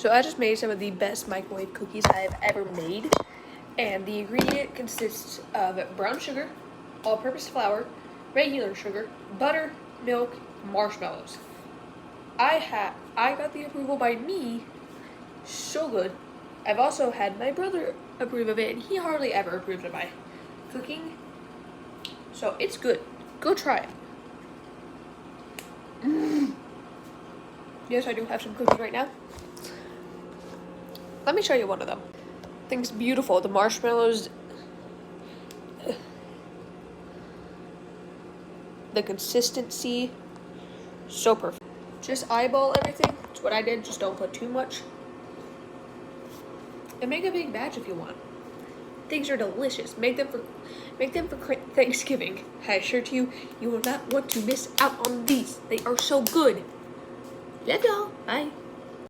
So I just made some of the best microwave cookies I have ever made. And the ingredient consists of brown sugar, all-purpose flour, regular sugar, butter, milk, marshmallows. I got the approval by me. So good. I've also had my brother approve of it, and he hardly ever approves of my cooking. So it's good. Go try it. Yes, I do have some cookies right now. Let me show you one of them. Thing's beautiful. The marshmallows, the consistency, so perfect. Just eyeball everything. That's what I did. Just don't put too much. And make a big batch if you want. Things are delicious. Make them for Thanksgiving. I assure you, you will not want to miss out on these. They are so good. Love y'all. Bye.